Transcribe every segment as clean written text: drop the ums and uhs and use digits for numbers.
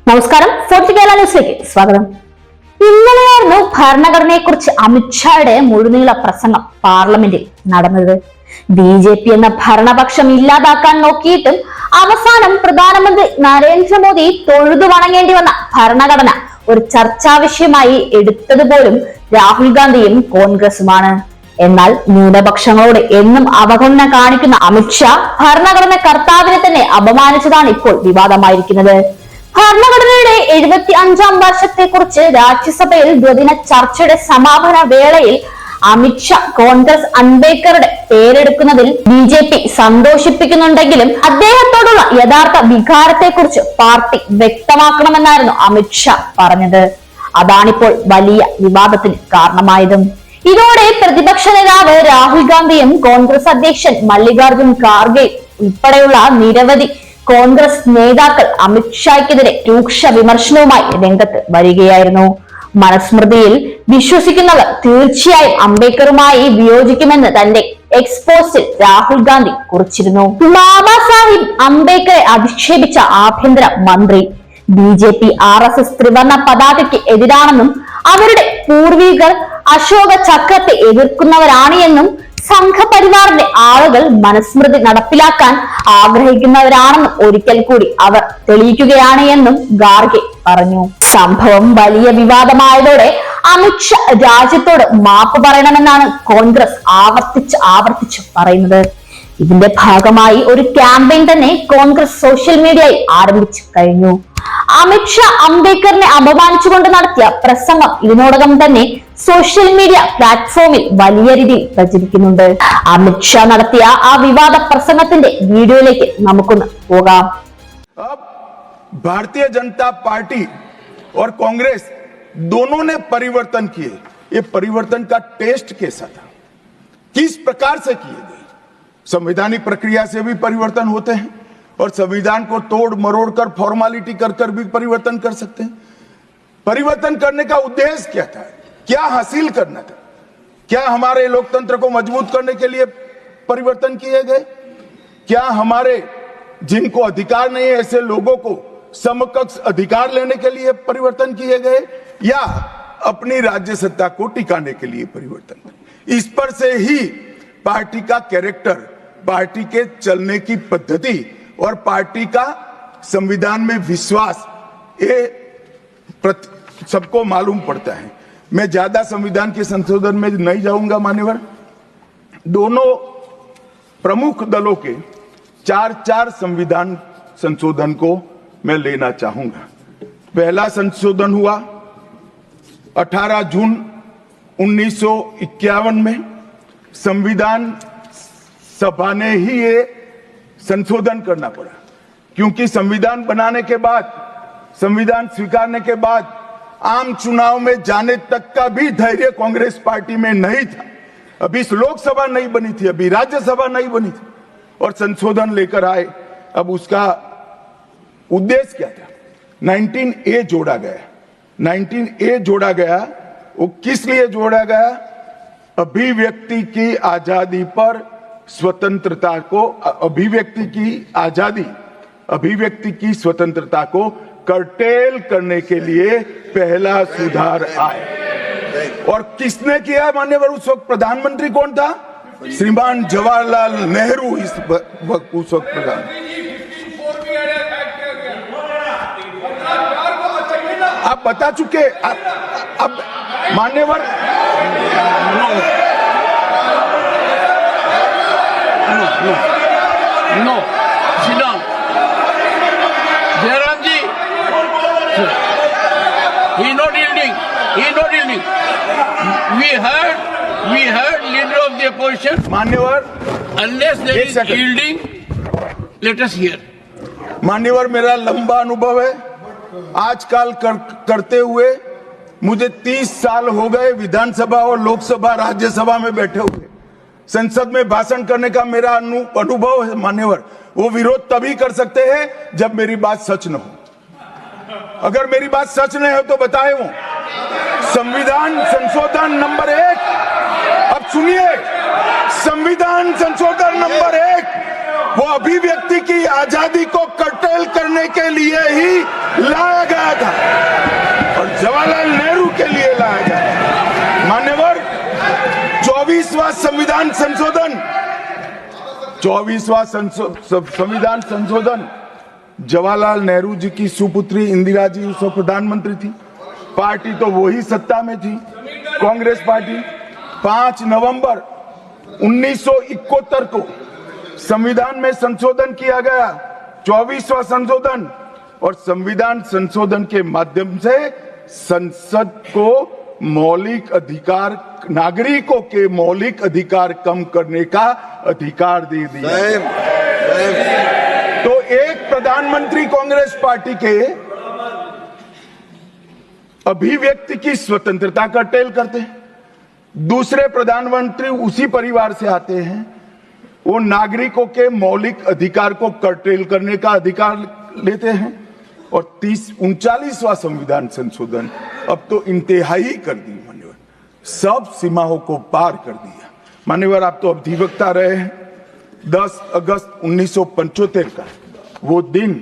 നമസ്കാരം. ഫോർട്ട് കേരള ന്യൂസിലേക്ക് സ്വാഗതം. ഇന്നലെയായിരുന്നു ഭരണഘടനയെക്കുറിച്ച് അമിത്ഷായുടെ മുഴുനീള പ്രസംഗം പാർലമെന്റിൽ നടന്നത്. BJP എന്ന ഭരണപക്ഷം ഇല്ലാതാക്കാൻ നോക്കിയിട്ടും അവസാനം പ്രധാനമന്ത്രി നരേന്ദ്രമോദി തൊഴുതു വണങ്ങേണ്ടി വന്ന ഭരണഘടന ഒരു ചർച്ചാ വിഷയമായി എടുത്തതുപോലും രാഹുൽ ഗാന്ധിയും കോൺഗ്രസുമാണ്. എന്നാൽ ന്യൂനപക്ഷങ്ങളോട് എന്നും അവഗണന കാണിക്കുന്ന അമിത്ഷാ ഭരണഘടന കർത്താവിനെ തന്നെ അപമാനിച്ചതാണ് ഇപ്പോൾ വിവാദമായിരിക്കുന്നത്. ഭരണഘടനയുടെ 75-ാം വർഷത്തെക്കുറിച്ച് രാജ്യസഭയിൽ ദ്വിദിന ചർച്ചയുടെ സമാപന വേളയിൽ അമിത്ഷാ കോൺഗ്രസ് അംബേദ്കറുടെ പേരെടുക്കുന്നതിൽ BJP സന്തോഷിപ്പിക്കുന്നുണ്ടെങ്കിലും അദ്ദേഹത്തോടുള്ള യഥാർത്ഥ വികാരത്തെക്കുറിച്ച് പാർട്ടി വ്യക്തമാക്കണമെന്നായിരുന്നു അമിത്ഷാ പറഞ്ഞത്. അതാണിപ്പോൾ വലിയ വിവാദത്തിന് കാരണമായതും. ഇതോടെ പ്രതിപക്ഷ നേതാവ് രാഹുൽ ഗാന്ധിയും കോൺഗ്രസ് അധ്യക്ഷൻ മല്ലികാർജുൻ ഖാർഗെ ഉൾപ്പെടെയുള്ള നിരവധി കോൺഗ്രസ് നേതാക്കൾ അമിത്ഷായ്ക്കെതിരെ രൂക്ഷ വിമർശനവുമായി രംഗത്ത് വരികയായിരുന്നു. മനുസ്മൃതിയിൽ വിശ്വസിക്കുന്നവർ തീർച്ചയായും അംബേദ്കറുമായി വിയോജിക്കുമെന്ന് തന്റെ എക്സ്പോസ്റ്റിൽ രാഹുൽ ഗാന്ധി കുറിച്ചിരുന്നു. ബാബാ സാഹിബ് അംബേദ്കറെ അധിക്ഷേപിച്ച ആഭ്യന്തര മന്ത്രി BJP RSS ത്രിവർണ പതാകയ്ക്ക് എതിരാണെന്നും അവരുടെ പൂർവികർ അശോക ചക്രത്തെ എതിർക്കുന്നവരാണ് എന്നും സംഘപരിവാറിന്റെ ആളുകൾ മനുസ്മൃതി നടപ്പിലാക്കാൻ ആഗ്രഹിക്കുന്നവരാണെന്നും ഒരിക്കൽ കൂടി അവർ തെളിയിക്കുകയാണ് എന്നും ഖാർഗെ പറഞ്ഞു. സംഭവം വലിയ വിവാദമായതോടെ അമിത്ഷാ രാജ്യത്തോട് മാപ്പ് പറയണമെന്നാണ് കോൺഗ്രസ് ആവർത്തിച്ച് പറയുന്നത്. ഇതിന്റെ ഭാഗമായി ഒരു ക്യാമ്പയിൻ തന്നെ കോൺഗ്രസ് സോഷ്യൽ മീഡിയയിൽ ആരംഭിച്ചു കഴിഞ്ഞു. അമിത്ഷാ അംബേദ്കറിനെ അപമാനിച്ചുകൊണ്ട് നടത്തിയ പ്രസംഗം ഇതിനോടകം തന്നെ സോഷ്യൽ മീഡിയ പ്ലാറ്റ്ഫോമിൽ വലിയ രീതിയിൽ പ്രചരിക്കുന്നുണ്ട്. അമിത്ഷാ നടത്തിയ ആ വിവാദ പ്രസംഗത്തിന്റെ വീഡിയോയിലേക്ക് നമുക്കൊന്ന് പോകാം. भारतीय जनता पार्टी और कांग्रेस दोनों ने परिवर्तन किए. ये परिवर्तन का टेस्ट कैसा था, किस प्रकार से किए गए? संवैधानिक प्रक्रिया से भी परिवर्तन होते हैं और संविधान को तोड़ मरोड़ कर फॉर्मालिटी कर भी परिवर्तन कर सकते हैं. परिवर्तन करने का उद्देश्य क्या था, क्या हासिल करना था? क्या हमारे लोकतंत्र को मजबूत करने के लिए परिवर्तन किए गए? क्या हमारे जिनको अधिकार नहीं है ऐसे लोगों को समकक्ष अधिकार लेने के लिए परिवर्तन किए गए, या अपनी राज्य सत्ता को टिकाने के लिए परिवर्तन? इस पर से ही पार्टी का कैरेक्टर, पार्टी के चलने की पद्धति और पार्टी का संविधान में विश्वास ये सबको मालूम पड़ता है. मैं ज्यादा संविधान के संशोधन में नहीं जाऊंगा मान्यवर. दोनों प्रमुख दलों के 4 संविधान संशोधन को मैं लेना चाहूंगा. पहला संशोधन हुआ 18 जून 1951 में. संविधान सभा ने ही ये संशोधन करना पड़ा, क्योंकि संविधान बनाने के बाद, संविधान स्वीकारने के बाद आम चुनाव में जाने तक का भी धैर्य कांग्रेस पार्टी में नहीं था. अभी लोकसभा नहीं बनी थी, अभी राज्यसभा नहीं बनी थी और संशोधन लेकर आए. अब उसका उद्देश्य क्या था? 19A जोड़ा गया. 19A जोड़ा गया. वो किस लिए जोड़ा गया? अभिव्यक्ति की आजादी पर स्वतंत्रता को, अभिव्यक्ति की आजादी, अभिव्यक्ति की स्वतंत्रता को कर्टेल करने के लिए पहला सुधार आया. और किसने किया मान्यवर? उस वक्त प्रधानमंत्री कौन था? श्रीमान जवाहरलाल नेहरू. इस वक्त उस वक्त प्रधान. आप बता चुके. अब मान्यवर No, sit down. Jairam ji, he not yielding. We heard leader of the opposition. मान्यवर, Unless there is yielding, let us hear. मान्यवर, मेरा लंबा अनुभव है. आजकल करते हुए मुझे 30 साल हो गए विधानसभा और लोकसभा राज्यसभा में बैठे हुए. संसद में भाषण करने का मेरा अनुभव है मान्यवर. वो विरोध तभी कर सकते हैं जब मेरी बात सच न हो. अगर मेरी बात सच नहीं हो तो बताए वो संविधान संशोधन नंबर 1. अब सुनिए, संविधान संशोधन नंबर 1 वो अभिव्यक्ति की आजादी को कर्टेल करने के लिए ही लाया गया संविधान संशोधन 24वां संविधान संशोधन जवाहरलाल नेहरू जी की सुपुत्री इंदिरा जी उस वक्त प्रधानमंत्री थी। पार्टी तो वही सत्ता में थी, कांग्रेस पार्टी। 5 नवंबर 1971 को संविधान में संशोधन किया गया, 24वां संशोधन। और संविधान संशोधन के माध्यम से संसद को मौलिक अधिकार, नागरिकों के मौलिक अधिकार कम करने का अधिकार दे दिया। तो एक प्रधानमंत्री कांग्रेस पार्टी के अभिव्यक्ति की स्वतंत्रता का टेल करते हैं, दूसरे प्रधानमंत्री उसी परिवार से आते हैं, वो नागरिकों के मौलिक अधिकार को कर्टेल करने का अधिकार लेते हैं। और 39वां संविधान संशोधन अब तो इंतहाई कर दी मान्यवर, सब सीमाओं को पार कर दिया। मान्यवर, आप तो अधिवक्ता रहे हैं। 10 अगस्त 1975 का वो दिन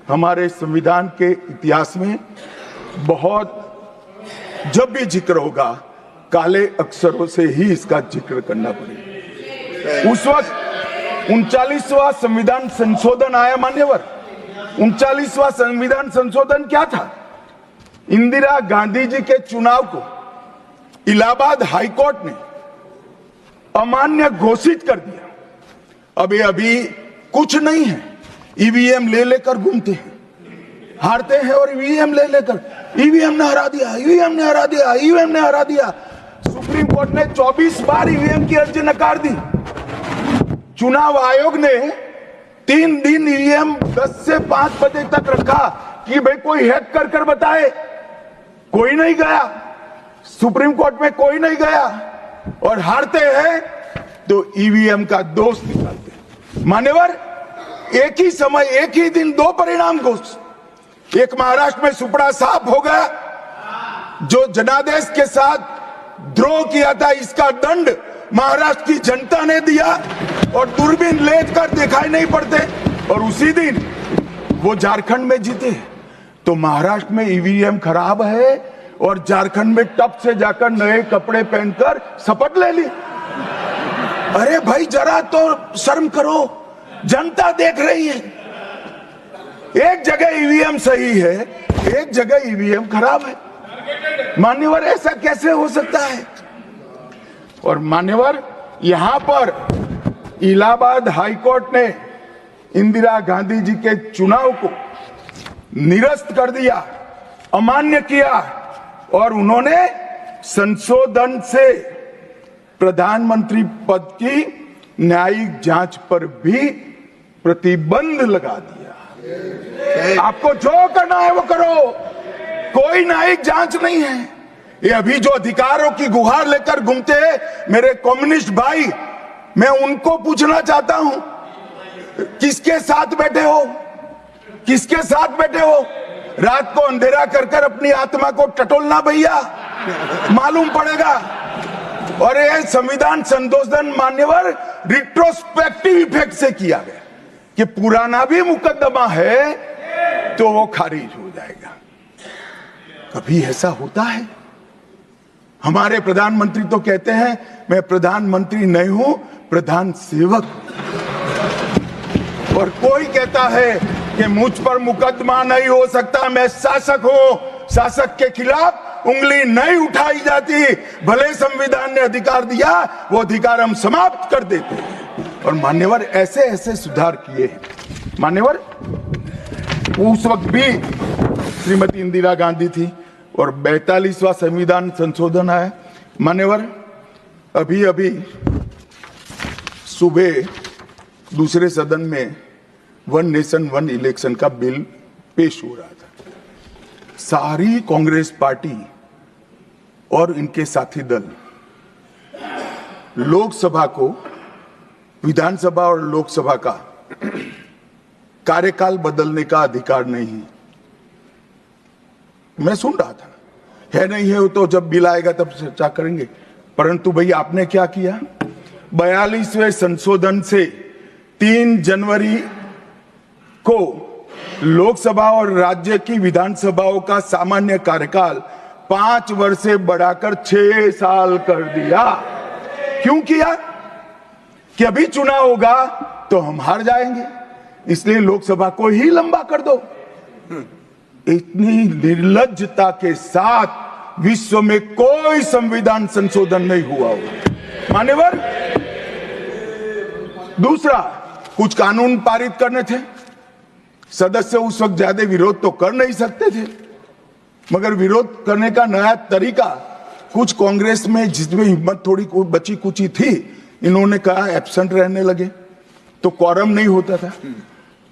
हमारे संविधान के इतिहास में बहुत, जब भी जिक्र होगा काले अक्षरों से ही इसका जिक्र करना पड़ेगा। उस वक्त 39वां संविधान संशोधन आया मान्यवर। 39वां संविधान संशोधन क्या था? इंदिरा गांधी जी के चुनाव को इलाहाबाद हाईकोर्ट ने अमान्य घोषित कर दिया। अब ये अभी कुछ नहीं है, ईवीएम ले लेकर घूमते हैं, हारते हैं और ईवीएम ले लेकर, ईवीएम ने हरा दिया, ईवीएम ने हरा दिया, ईवीएम ने हरा दिया। सुप्रीम कोर्ट ने 24 बार ईवीएम की अर्जी नकार दी। चुनाव आयोग ने 3 दिन ईवीएम 10 से 5 बजे तक रखा कि भाई कोई हैक कर कर बताए। कोई नहीं गया, सुप्रीम कोर्ट में कोई नहीं गया। और हारते हैं तो ईवीएम का दोष निकालते हैं। मान्यवर, एक ही समय, एक ही दिन 2 परिणाम घोषित। एक महाराष्ट्र में सुपड़ा साफ हो गया, जो जनादेश के साथ द्रोह किया था, इसका दंड महाराष्ट्र की जनता ने दिया और दूरबीन लेकर दिखाई नहीं पड़ते। और उसी दिन वो झारखंड में जीते। तो महाराष्ट्र में ईवीएम खराब है और झारखंड में टप से जाकर नए कपड़े पहनकर शपथ ले ली। अरे भाई, जरा तो शर्म करो, जनता देख रही है। एक जगह ईवीएम सही है, एक जगह ईवीएम खराब है। मान्यवर, ऐसा कैसे हो सकता है? और मान्यवर, यहां पर इलाहाबाद हाईकोर्ट ने इंदिरा गांधी जी के चुनाव को निरस्त कर दिया, अमान्य किया। और उन्होंने संशोधन से प्रधानमंत्री पद की न्यायिक जांच पर भी प्रतिबंध लगा दिया। आपको जो करना है वो करो, कोई न्यायिक जांच नहीं है। ये अभी जो अधिकारों की गुहार लेकर घूमते हैं मेरे कम्युनिस्ट भाई, मैं उनको पूछना चाहता हूं, किसके साथ बैठे हो? किसके साथ बैठे हो? रात को अंधेरा कर कर अपनी आत्मा को टटोलना भैया, मालूम पड़ेगा। और ये संविधान संशोधन मान्यवर रिट्रोस्पेक्टिव इफेक्ट से किया गया कि पुराना भी मुकदमा है तो वो खारिज हो जाएगा। कभी ऐसा होता है? हमारे प्रधानमंत्री तो कहते हैं मैं प्रधानमंत्री नहीं हूं, प्रधान सेवक। और कोई कहता है कि मुझ पर मुकदमा नहीं हो सकता, मैं शासक हूं, शासक के खिलाफ उंगली नहीं उठाई जाती। भले संविधान ने अधिकार दिया, वो अधिकार हम समाप्त कर देते हैं। और मान्यवर, ऐसे ऐसे सुधार किए हैं। मान्यवर, उस वक्त भी श्रीमती इंदिरा गांधी थी और 42वां संविधान संशोधन आया। मान्यवर, अभी अभी सुबह दूसरे सदन में 1 नेशन 1 इलेक्शन का बिल पेश हो रहा था। सारी कांग्रेस पार्टी और इनके साथी दल लोकसभा को, विधानसभा और लोकसभा का कार्यकाल बदलने का अधिकार नहीं है। मैं सुन रहा था, है नहीं है तो जब बिल आएगा तब चर्चा करेंगे। परंतु भाई, आपने क्या किया? 42वें संशोधन से 3 जनवरी को लोकसभा और राज्य की विधानसभाओं का सामान्य कार्यकाल 5 वर्ष से बढ़ाकर 6 साल कर दिया। क्यों किया कि अभी चुनाव होगा तो हम हार जाएंगे, इसलिए लोकसभा को ही लंबा कर दो। इतनी निर्लज्जता के साथ विश्व में कोई संविधान संशोधन नहीं हुआ होगा मान्यवर। दूसरा, कुछ कानून पारित करने थे, सदस्य उस वक्त ज्यादा विरोध तो कर नहीं सकते थे, मगर विरोध करने का नया तरीका कुछ कांग्रेस में जिसमें हिम्मत थोड़ी बची कुची थी, इन्होंने कहा एब्सेंट रहने लगे तो क्वारम नहीं होता था।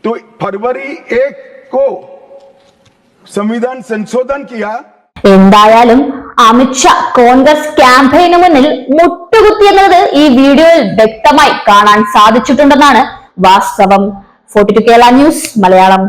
तो फरवरी 1 को संविधान संशोधन किया। എന്തായാലും അമിത്ഷാ കോൺഗ്രസ് ക്യാമ്പയിന് മുന്നിൽ മുട്ടുകുത്തിയെന്നത് ഈ വീഡിയോയിൽ വ്യക്തമായി കാണാൻ സാധിച്ചിട്ടുണ്ടെന്നാണ് വാസ്തവം. 42 കേരള ന്യൂസ് മലയാളം.